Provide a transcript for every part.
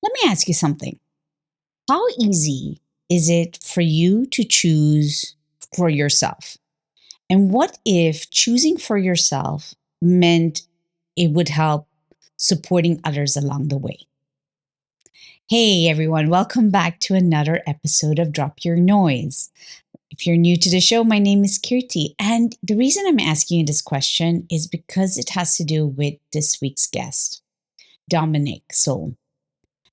Let me ask you something. How easy is it for you to choose for yourself? And what if choosing for yourself meant it would help supporting others along the way? Hey everyone, welcome back to another episode of Drop Your Noise. If you're new to the show, my name is Kirti, and the reason I'm asking you this question is because it has to do with this week's guest, Dominic Sauls.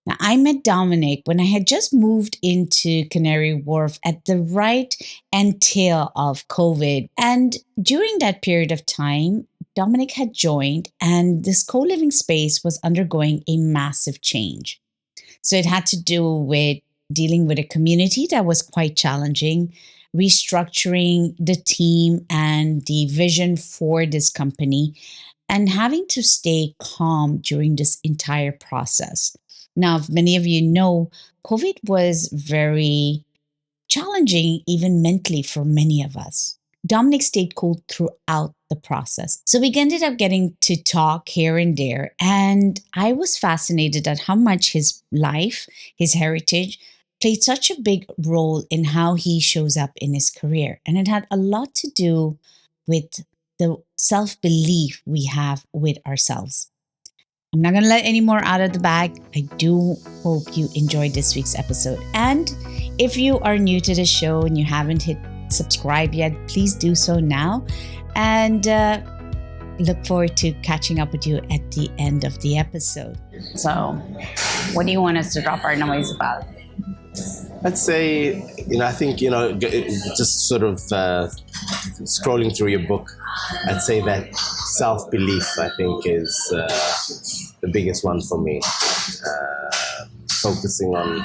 Now, I met Dominic when I had just moved into Canary Wharf at the right end tail of COVID. And during that period of time, Dominic had joined, and this co living space was undergoing a massive change. So it had to do with dealing with a community that was quite challenging, restructuring the team and the vision for this company, and having to stay calm during this entire process. Now, if many of you know, COVID was very challenging, even mentally, for many of us. Dominic stayed cool throughout the process. So we ended up getting to talk here and there. And I was fascinated at how much his life, his heritage, played such a big role in how he shows up in his career. And it had a lot to do with the self belief we have with ourselves. I'm not going to let any more out of the bag. I do hope you enjoyed this week's episode. And if you are new to the show and you haven't hit subscribe yet, please do so now. And look forward to catching up with you at the end of the episode. So, what do you want us to drop our noise about? I'd say, I think, just sort of scrolling through your book, I'd say that self-belief, I think, is the biggest one for me. Focusing on,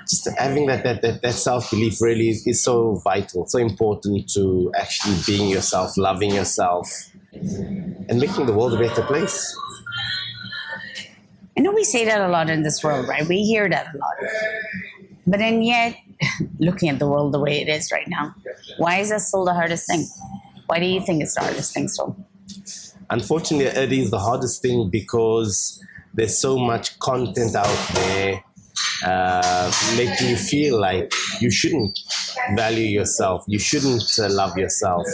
just having that self-belief really is so vital, so important to actually being yourself, loving yourself, and making the world a better place. I know we say that a lot in this world, right? We hear that a lot. But then yet, looking at the world the way it is right now, why is that still the hardest thing? Why do you think it's the hardest thing still? Unfortunately, it is the hardest thing because there's so much content out there making you feel like you shouldn't value yourself, you shouldn't love yourself.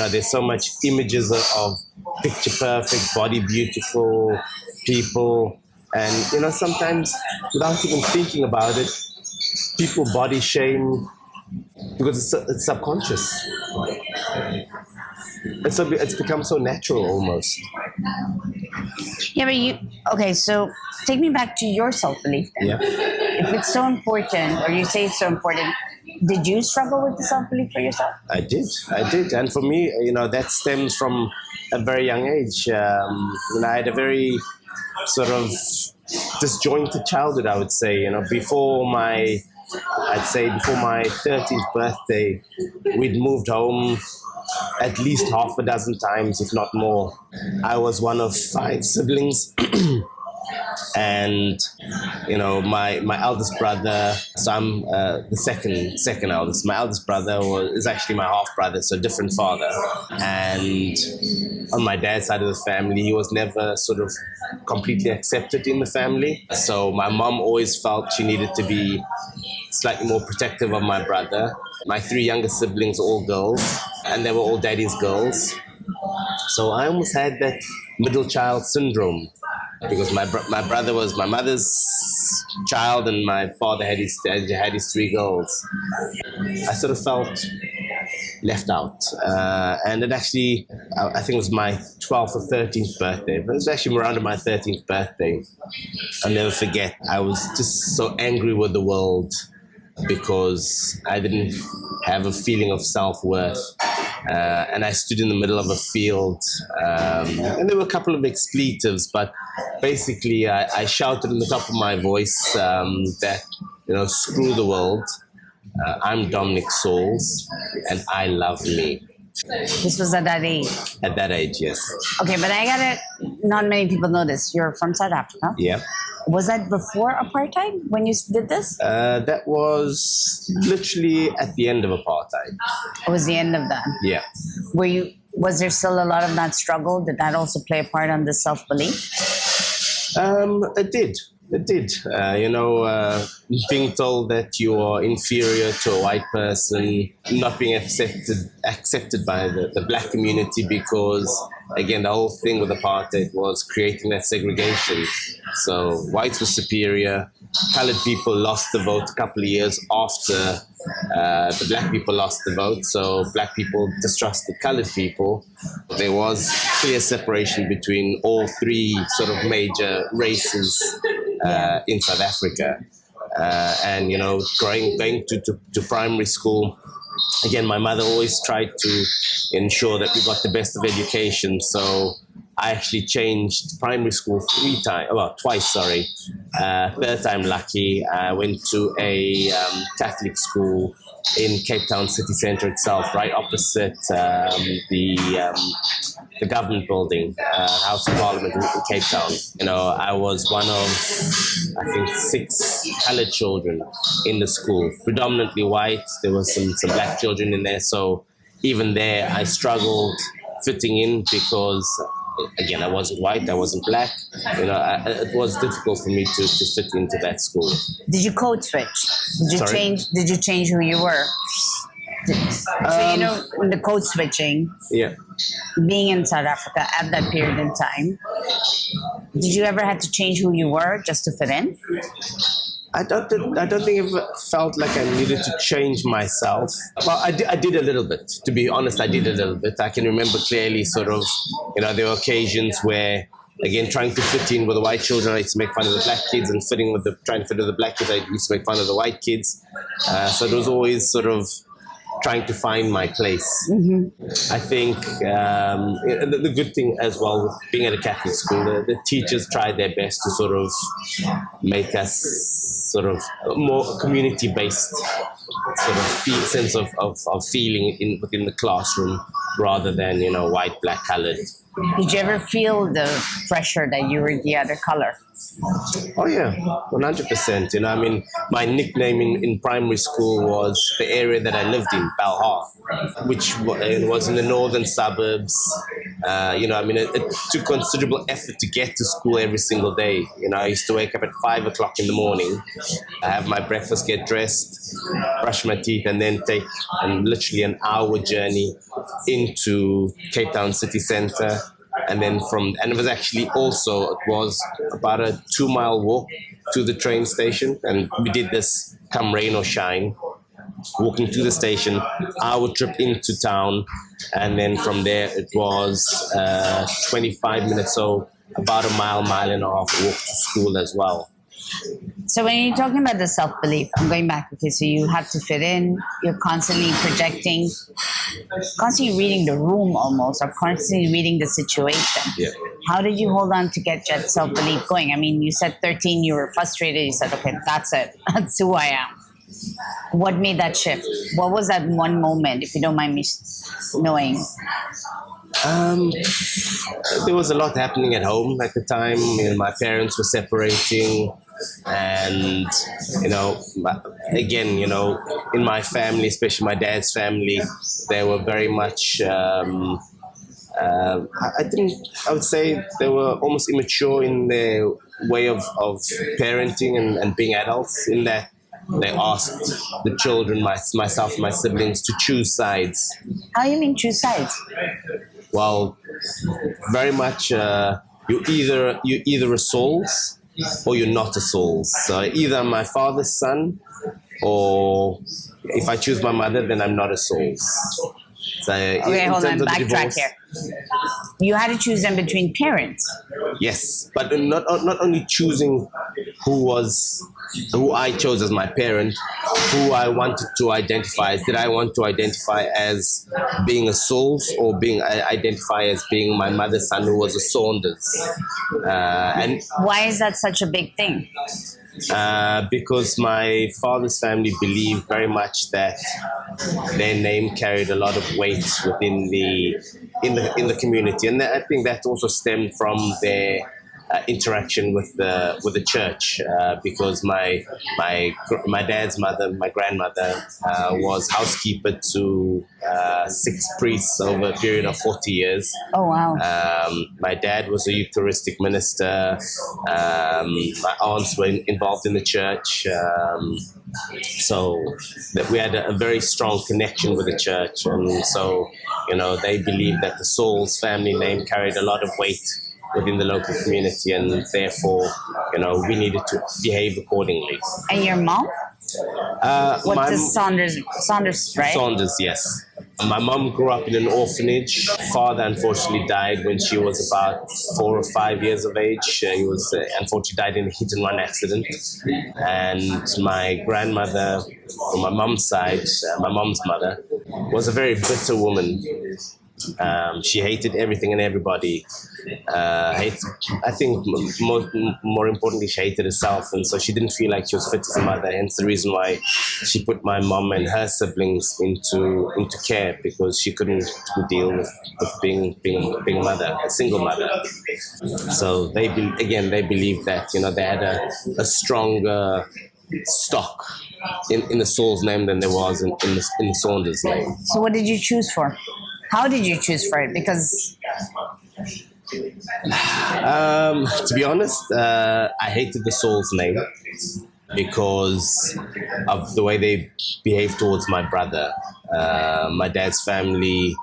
There's so much images of picture perfect, body beautiful people, and sometimes without even thinking about it, people body shame because it's subconscious. It's become so natural almost. Yeah, but so take me back to your self-belief then. Yeah. If it's so important, or you say it's so important, did you struggle with the self-belief for yourself? I did. And for me, that stems from a very young age. I had a very sort of disjointed childhood, I would say. Before my 13th birthday, we'd moved home at least half a dozen times, if not more. I was one of 5 siblings. And my eldest brother, so I'm the second eldest. My eldest brother is actually my half brother, so different father. And on my dad's side of the family, he was never sort of completely accepted in the family. So my mom always felt she needed to be slightly more protective of my brother. My 3 younger siblings are all girls, and they were all daddy's girls. So I almost had that middle child syndrome, because my brother was my mother's child and my father had his 3 girls. I sort of felt left out. And it actually, I think it was my 12th or 13th birthday, but it was actually around my 13th birthday. I'll never forget, I was just so angry with the world because I didn't have a feeling of self-worth. And I stood in the middle of a field, and there were a couple of expletives, but basically I shouted in the top of my voice that, screw the world, I'm Dominic Sauls, and I love me. This was at that age? At that age, yes. Okay, but not many people know this. You're from South Africa. Yeah. Was that before apartheid when you did this? That was literally at the end of apartheid. It was the end of that? Yeah. Was there still a lot of that struggle? Did that also play a part on the self-belief? It did. It did. Being told that you are inferior to a white person, not being accepted by the black community because, again, the whole thing with apartheid was creating that segregation. So whites were superior. Colored people lost the vote a couple of years after the black people lost the vote. So black people distrusted colored people. There was clear separation between all three sort of major races in South Africa. And going to primary school, again, my mother always tried to ensure that we got the best of education. So I actually changed primary school twice, sorry. Third time lucky, I went to a Catholic school in Cape Town city centre itself, right opposite the government building, House of Parliament in Cape Town. I was one of, I think, 6 colored children in the school, predominantly white. There was some black children in there. So even there, I struggled fitting in because, again, I wasn't white, I wasn't black. It was difficult for me to fit into that school. Did you code switch? Did you change who you were? The code switching. Yeah. Being in South Africa at that period in time, did you ever have to change who you were just to fit in? I don't think it felt like I needed to change myself. Well, I did a little bit. To be honest, I did a little bit. I can remember clearly sort of, there were occasions where, again, trying to fit in with the white children, I used to make fun of the black kids, and trying to fit with the black kids, I used to make fun of the white kids. So it was always sort of trying to find my place. I think the good thing as well with being at a Catholic school, the teachers tried their best to sort of make us sort of more community-based sort of sense of feeling within the classroom rather than, white, black, colored. Did you ever feel the pressure that you were the other color? Oh yeah, 100%. My nickname in primary school was the area that I lived in, Balha, which was in the northern suburbs. It took considerable effort to get to school every single day. I used to wake up at 5 o'clock in the morning, have my breakfast, get dressed, brush my teeth, and then take literally an hour journey into Cape Town city centre. And then it was about a 2-mile walk to the train station. And we did this come rain or shine, walking to the station, hour trip into town. And then from there, it was 25 minutes, so about a mile and a half walk to school as well. So when you're talking about the self-belief, I'm going back, okay, so you have to fit in, you're constantly projecting, constantly reading the room almost, or constantly reading the situation. Yeah. How did you hold on to get that self-belief going? You said 13, you were frustrated, you said, okay, that's it, that's who I am. What made that shift? What was that one moment, if you don't mind me knowing? There was a lot happening at home at the time. My parents were separating, and again, in my family, especially my dad's family, they were very much. I would say they were almost immature in their way of parenting and being adults. In that, they asked the children, myself, my siblings, to choose sides. How do you mean choose sides? Well, very much you're either a Sauls or you're not a Sauls. So either I'm my father's son, or if I choose my mother, then I'm not a Sauls. So okay, hold on, backtrack here. You had to choose them between parents. Yes, but not only choosing who I chose as my parent, who I wanted to identify as. Did I want to identify as being a Sauls, or identify as being my mother's son who was a Saunders? And why is that such a big thing? Because my father's family believed very much that their name carried a lot of weight within in the community, and I think that also stemmed from their interaction with the church because my dad's mother, my grandmother, was housekeeper to 6 priests over a period of 40 years. Oh, wow. My dad was a Eucharistic minister. My aunts were involved in the church. So that we had a very strong connection with the church. And so, they believed that the Sauls family name carried a lot of weight within the local community, and therefore, we needed to behave accordingly. And your mom? What is Saunders, right? Saunders, yes. My mom grew up in an orphanage. Father unfortunately died when she was about 4 or 5 years of age. He was unfortunately died in a hit-and-run accident. And my grandmother, from my mom's side, my mom's mother, was a very bitter woman. She hated everything and everybody. I think more importantly, she hated herself, and so she didn't feel like she was fit as a mother. Hence the reason why she put my mom and her siblings into care, because she couldn't deal with being a mother, a single mother. So they believe that they had a stronger stock in the Sauls name than there was in the Saunders name. So what did you choose for? How did you choose for it? Because to be honest, I hated the Sauls name because of the way they behaved towards my brother. My dad's family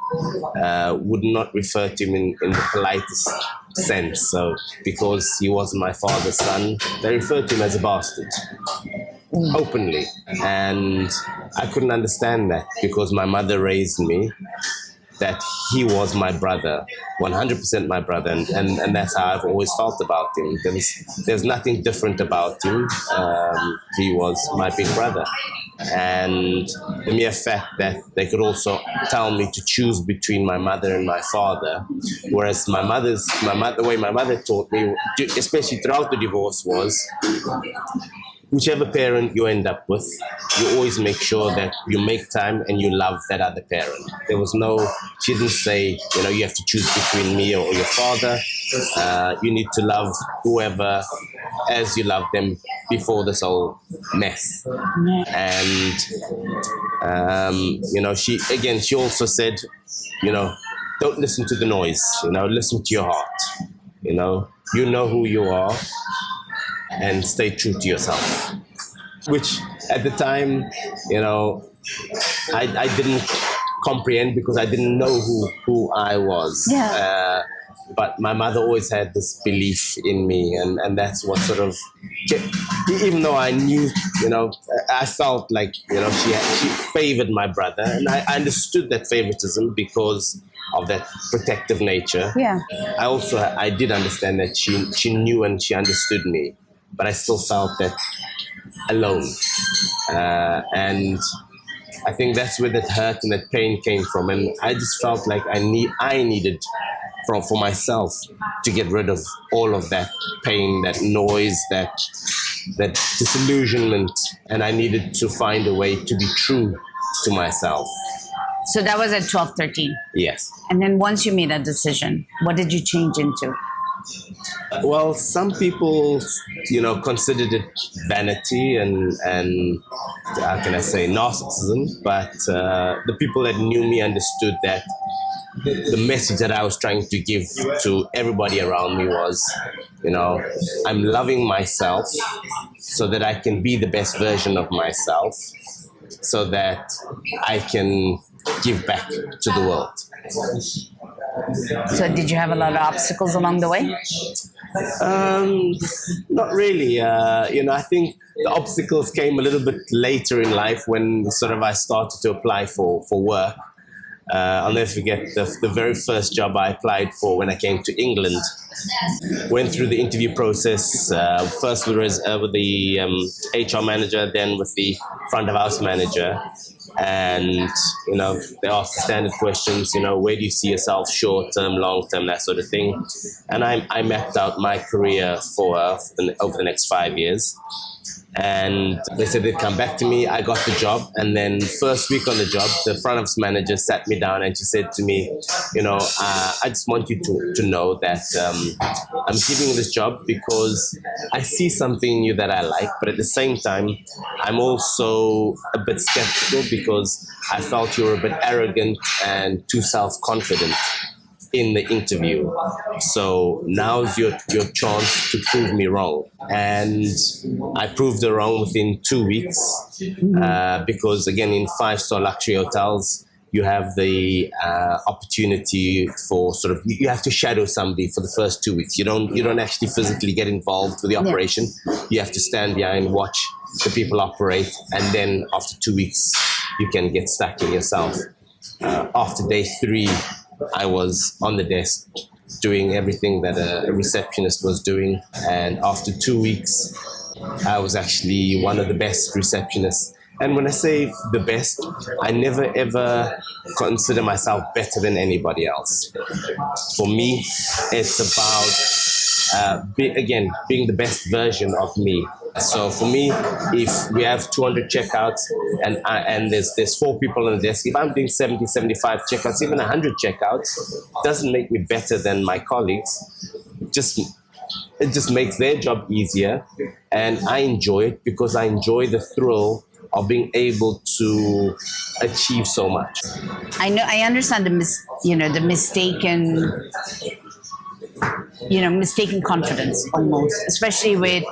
would not refer to him in the politest sense. So because he wasn't my father's son, they referred to him as a bastard. Openly. And I couldn't understand that, because my mother raised me that he was my brother, 100% my brother, and that's how I've always felt about him. There's nothing different about him. He was my big brother. And the mere fact that they could also tell me to choose between my mother and my father, whereas the way my mother taught me, especially throughout the divorce, was whichever parent you end up with, you always make sure that you make time and you love that other parent. She didn't say, you have to choose between me or your father. You need to love whoever as you love them before this whole mess. And, she also said, don't listen to the noise, listen to your heart. You know who you are, and stay true to yourself. Which at the time, I didn't comprehend, because I didn't know who I was. Yeah. But my mother always had this belief in me, and that's what sort of, even though I knew, I felt like, she favored my brother, and I understood that favoritism because of that protective nature. Yeah. I did understand that she knew and she understood me, but I still felt that alone. And I think that's where that hurt and that pain came from. And I just felt like I needed for myself to get rid of all of that pain, that noise, that disillusionment. And I needed to find a way to be true to myself. So that was at 12, 13? Yes. And then once you made that decision, what did you change into? Well, some people, considered it vanity and how can I say, narcissism. But the people that knew me understood that the message that I was trying to give to everybody around me was, I'm loving myself so that I can be the best version of myself, so that I can give back to the world. So did you have a lot of obstacles along the way? Not really. I think the obstacles came a little bit later in life, when sort of I started to apply for work. I'll never forget the very first job I applied for when I came to England. Went through the interview process, first with the HR manager, then with the front of house manager. And, they asked the standard questions, where do you see yourself, short term, long term, that sort of thing. And I mapped out my career for her over the next 5 years. And they said they'd come back to me. I got the job, and then first week on the job, the front office manager sat me down and she said to me, I just want you to know that I'm giving you this job because I see something in you that I like, but at the same time, I'm also a bit skeptical because I felt you were a bit arrogant and too self-confident in the interview. So now's your chance to prove me wrong. And I proved her wrong within 2 weeks because, again, in five-star luxury hotels, you have the opportunity for sort of, you have to shadow somebody for the first 2 weeks. You don't actually physically get involved with the operation. You have to stand behind, watch the people operate, and then after 2 weeks, you can get stuck in yourself. After day 3, I was on the desk doing everything that a receptionist was doing. And after 2 weeks, I was actually one of the best receptionists. And when I say the best, I never ever consider myself better than anybody else. For me, it's about, being the best version of me. So for me, if we have 200 checkouts and there's 4 people on the desk, if I'm doing 70, 75 checkouts, even 100 checkouts, doesn't make me better than my colleagues. It just makes their job easier, and I enjoy it because I enjoy the thrill of being able to achieve so much. I understand the mistaken confidence almost, especially with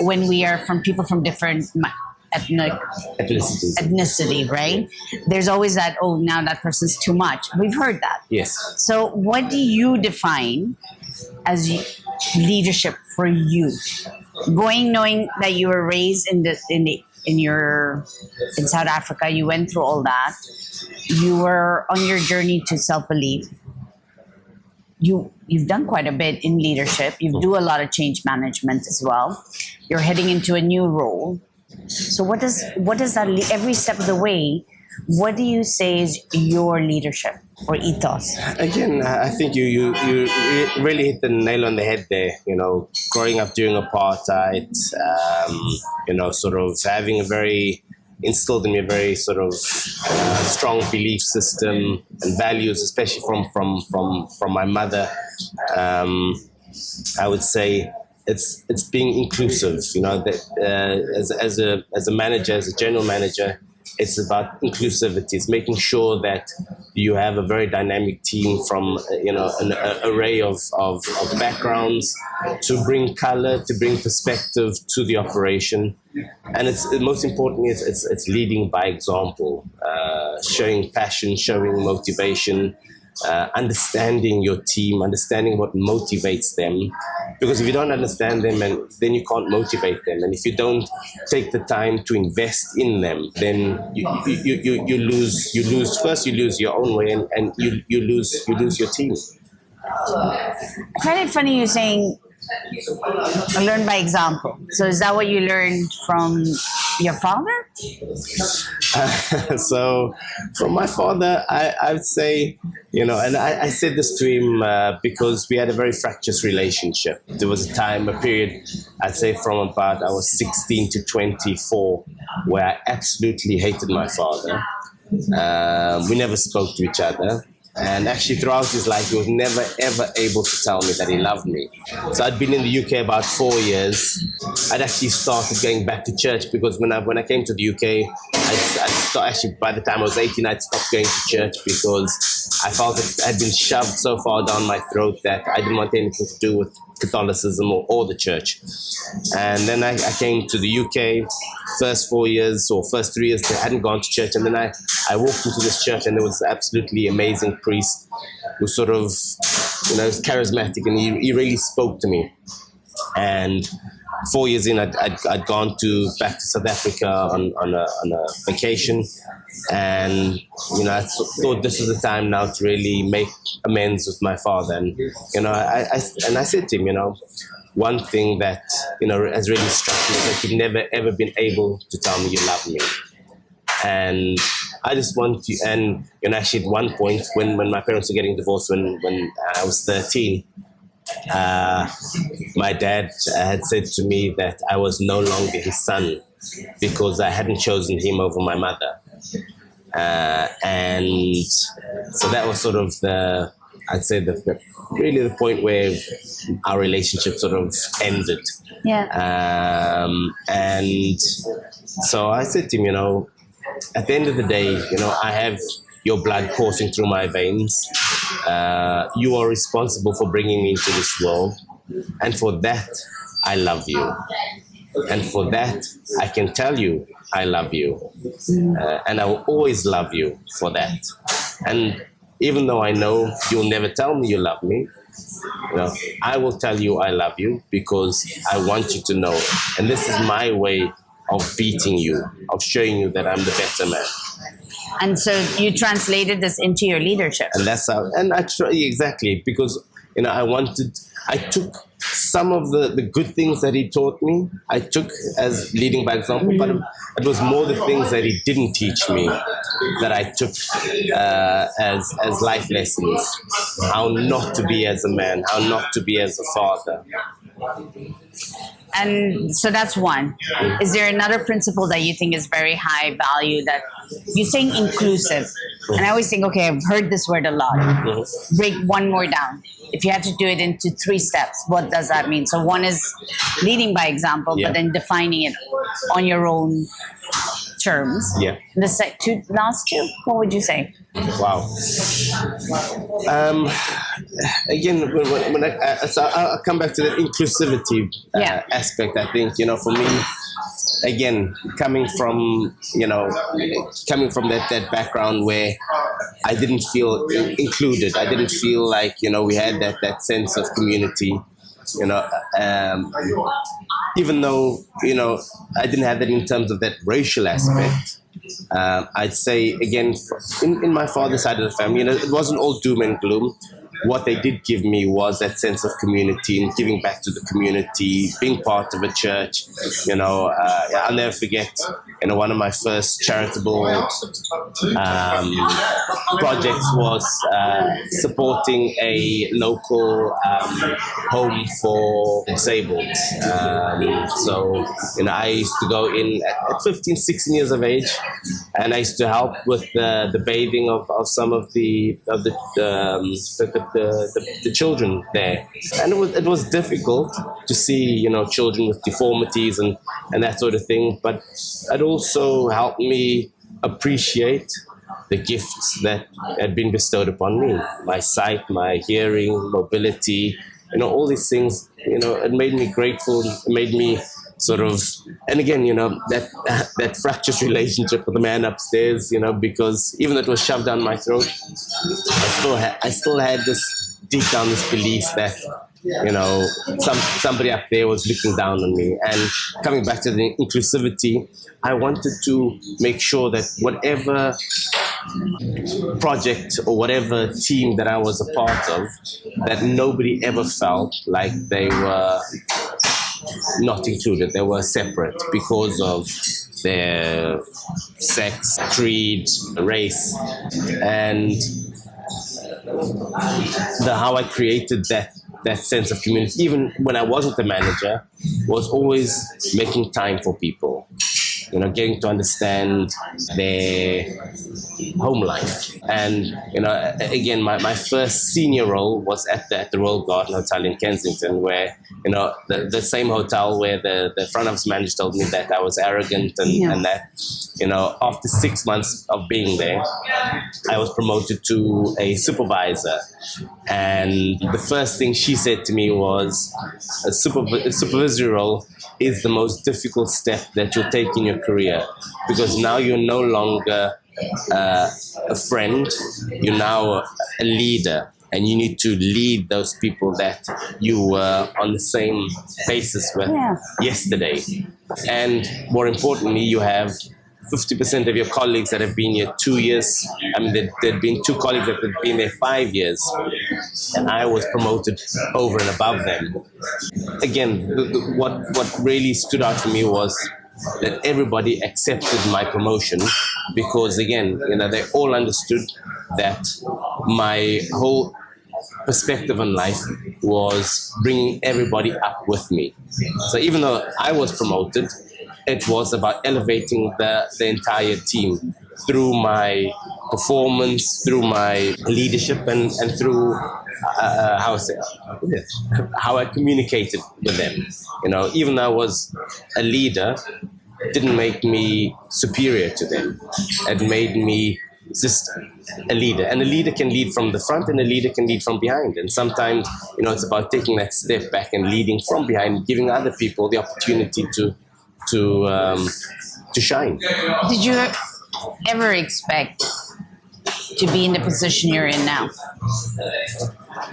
when we are from people from different ethnicity, right? There's always that, oh, now that person's too much. We've heard that. Yes. So what do you define as leadership for you? Knowing that you were raised in South Africa, you went through all that. You were on your journey to self-belief. You've done quite a bit in leadership. You do a lot of change management as well. You're heading into a new role. So what does that every step of the way? What do you say is your leadership or ethos? Again, I think you really hit the nail on the head there. Growing up during apartheid, sort of having instilled in me a very sort of strong belief system and values, especially from my mother. I would say it's being inclusive. That as a manager, as a general manager, it's about inclusivity. It's making sure that you have a very dynamic team from an array of backgrounds to bring color, to bring perspective to the operation. And it's most importantly, it's leading by example, showing passion, showing motivation, understanding your team, understanding what motivates them. Because if you don't understand them, then you can't motivate them. And if you don't take the time to invest in them, then you lose. First, you lose your own way, and you lose your team. I find it funny you're saying learn by example. So is that what you learned from your father? So from my father, I would say, and I said this to him because we had a very fractious relationship. There was a period, I'd say from about I was 16 to 24, where I absolutely hated my father. We never spoke to each other. And actually throughout his life, he was never ever able to tell me that he loved me. So I'd been in the UK about 4 years. I'd actually started going back to church because when I came to the UK, actually by the time I was 18, I'd stopped going to church because I felt that I'd been shoved so far down my throat that I didn't want anything to do with Catholicism or the church. And then I came to the UK. First 4 years or first 3 years, I hadn't gone to church. And then I walked into this church and there was an absolutely amazing priest who sort of, was charismatic, and he really spoke to me. And 4 years in, I'd gone back to South Africa on a vacation, and I thought this was the time now to really make amends with my father. And I said to him, one thing that has really struck me is that you've never ever been able to tell me you love me, and I just want you. And actually, at one point when my parents were getting divorced, when I was 13. My dad had said to me that I was no longer his son because I hadn't chosen him over my mother. And so that was sort of I'd say really the point where our relationship sort of ended. Yeah. And so I said to him, at the end of the day, I have your blood coursing through my veins. You are responsible for bringing me into this world. And for that, I love you. And for that, I can tell you I love you. And I will always love you for that. And even though I know you'll never tell me you love me, I will tell you I love you because I want you to know. And this is my way of beating you, of showing you that I'm the better man. And so you translated this into your leadership. And that's how, and actually, exactly, because, I took some of the good things that he taught me, I took as leading by example, but it was more the things that he didn't teach me that I took as life lessons. How not to be as a man, how not to be as a father. And so that's one. Is there another principle that you think is very high value that you're saying inclusive? And I always think, okay, I've heard this word a lot. Break one more down. If you had to do it into 3 steps, what does that mean? So one is leading by example, but then defining it on your own terms. Yeah. The last two, what would you say? Wow. Again, so I'll come back to the inclusivity aspect. I think, for me, again, coming from that background where I didn't feel included, I didn't feel like, we had that sense of community, even though, I didn't have that in terms of that racial aspect. I'd say, again, in my father's side of the family, it wasn't all doom and gloom. What they did give me was that sense of community and giving back to the community, being part of a church. I'll never forget, one of my first charitable projects was supporting a local home for disabled. So I used to go in at 15, 16 years of age, and I used to help with the bathing of some of the children there, and it was difficult to see children with deformities and that sort of thing, but it also helped me appreciate the gifts that had been bestowed upon me, my sight, my hearing, mobility, all these things. It made me grateful. It made me sort of, and again, that fractious relationship with the man upstairs, because even though it was shoved down my throat, I still had this deep down this belief that, somebody up there was looking down on me. And coming back to the inclusivity, I wanted to make sure that whatever project or whatever team that I was a part of, that nobody ever felt like they were not included. They were separate because of their sex, creed, race, and how I created that sense of community, even when I wasn't the manager, was always making time for people. Getting to understand their home life. And, again, my first senior role was at the Royal Garden Hotel in Kensington, where, the same hotel where the front office manager told me that I was arrogant and that, after 6 months of being there, I was promoted to a supervisor. And the first thing she said to me was, a supervisory role is the most difficult step that you'll take in your career, because now you're no longer a friend, you're now a leader, and you need to lead those people that you were on the same basis with yesterday. And more importantly, you have 50% of your colleagues that have been here 2 years. I mean, there'd been 2 colleagues that had been there 5 years, and I was promoted over and above them. Again, what really stood out for me was that everybody accepted my promotion, because again, they all understood that my whole perspective on life was bringing everybody up with me. So even though I was promoted, it was about elevating the entire team through my performance, through my leadership, and through how I say how I communicated with them. Even though I was a leader, didn't make me superior to them. It made me just a leader. And a leader can lead from the front and a leader can lead from behind. And sometimes, it's about taking that step back and leading from behind, giving other people the opportunity to to shine. Did you ever expect to be in the position you're in now?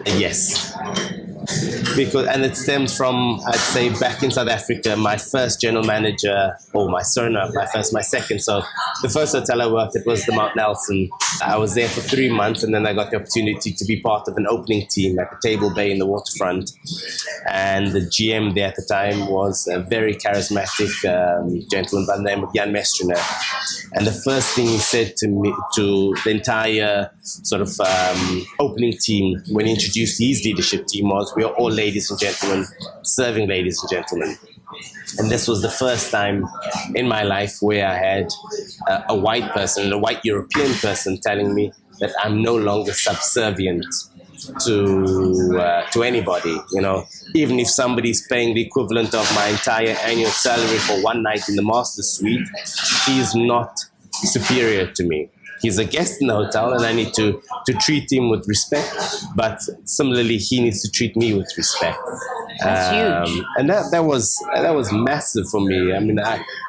Yes. And it stems from, I'd say, back in South Africa, my first general manager, or my second. So the first hotel I worked at was the Mount Nelson. I was there for 3 months, and then I got the opportunity to be part of an opening team at the Table Bay in the waterfront. And the GM there at the time was a very charismatic gentleman by the name of Jan Mestriner. And the first thing he said to me, to the entire sort of opening team when he introduced his leadership team, was, "We are all ladies and gentlemen, serving ladies and gentlemen." And this was the first time in my life where I had a white person, a white European person, telling me that I'm no longer subservient to anybody. Even if somebody's paying the equivalent of my entire annual salary for one night in the master suite, he's not superior to me. He's a guest in the hotel, and I need to treat him with respect. But similarly, he needs to treat me with respect. That's huge. And that was massive for me. I mean,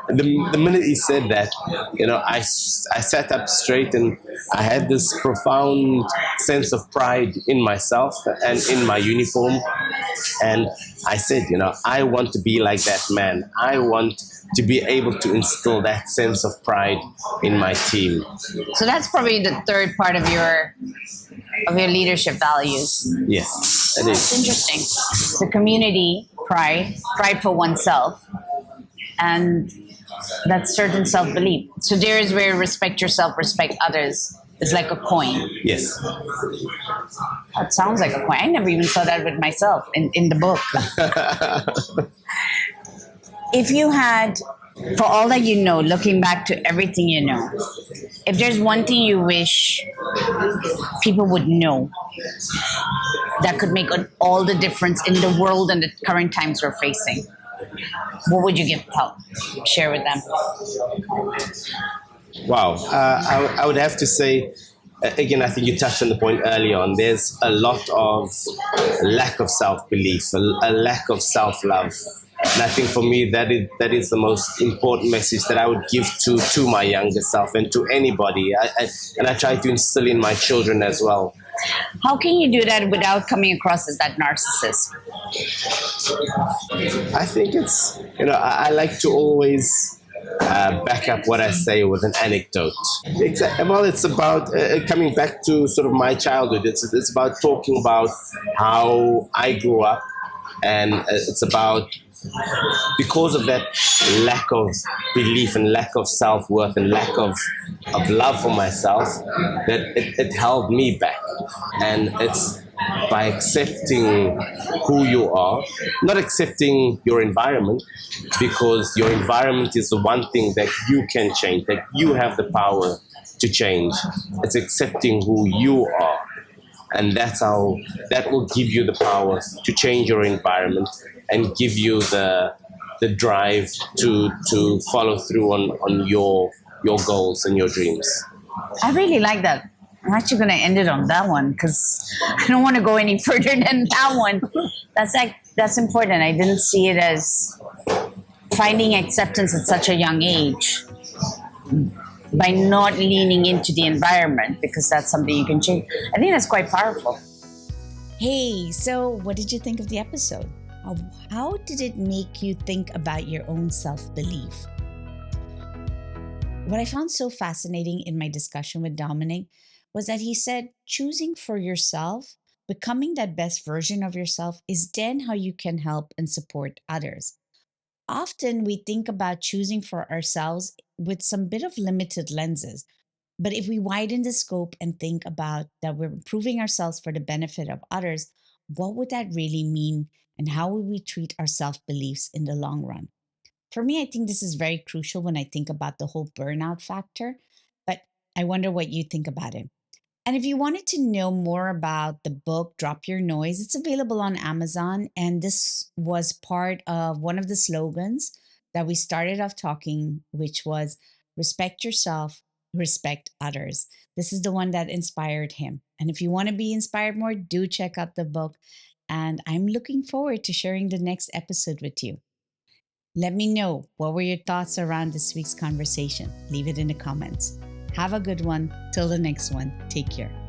the minute he said that, I sat up straight, and I had this profound sense of pride in myself and in my uniform. And I said, I want to be like that man. I want to be able to instill that sense of pride in my team. So that's probably the third part of your leadership values. Yes, it That's is. interesting. The community pride for oneself, and that certain self-belief. So there is where respect yourself, respect others is like a coin. Yes. That sounds like a coin. I never even saw that with myself in the book. If you had, for all that you know, looking back to everything you know, if there's one thing you wish people would know that could make all the difference in the world and the current times we're facing, what would you share with them? Wow. I would have to say, again, I think you touched on the point early on. There's a lot of lack of self-belief, a lack of self-love. And I think for me, that is the most important message that I would give to my younger self and to anybody. And I try to instill in my children as well. How can you do that without coming across as that narcissist? I think it's, I like to always back up what I say with an anecdote. Well, it's about coming back to sort of my childhood. It's about talking about how I grew up, and it's about, because of that lack of belief and lack of self-worth and lack of love for myself, that it held me back. And it's by accepting who you are, not accepting your environment, because your environment is the one thing that you can change, that you have the power to change. It's accepting who you are. And that will give you the power to change your environment and give you the drive to follow through on your goals and your dreams. I really like that. I'm actually going to end it on that one because I don't want to go any further than that one. That's important. I didn't see it as finding acceptance at such a young age by not leaning into the environment, because that's something you can change. I think that's quite powerful. Hey, so what did you think of the episode? How did it make you think about your own self-belief? What I found so fascinating in my discussion with Dominic was that he said choosing for yourself, becoming that best version of yourself, is then how you can help and support others. Often we think about choosing for ourselves with some bit of limited lenses. But if we widen the scope and think about that we're improving ourselves for the benefit of others, what would that really mean? And how would we treat our self beliefs in the long run? For me, I think this is very crucial when I think about the whole burnout factor, but I wonder what you think about it. And if you wanted to know more about the book, Drop Your Noise, it's available on Amazon. And this was part of one of the slogans that we started off talking, which was respect yourself, respect others. This is the one that inspired him. And if you want to be inspired more, do check out the book. And I'm looking forward to sharing the next episode with you. Let me know what were your thoughts around this week's conversation. Leave it in the comments. Have a good one. Till the next one. Take care.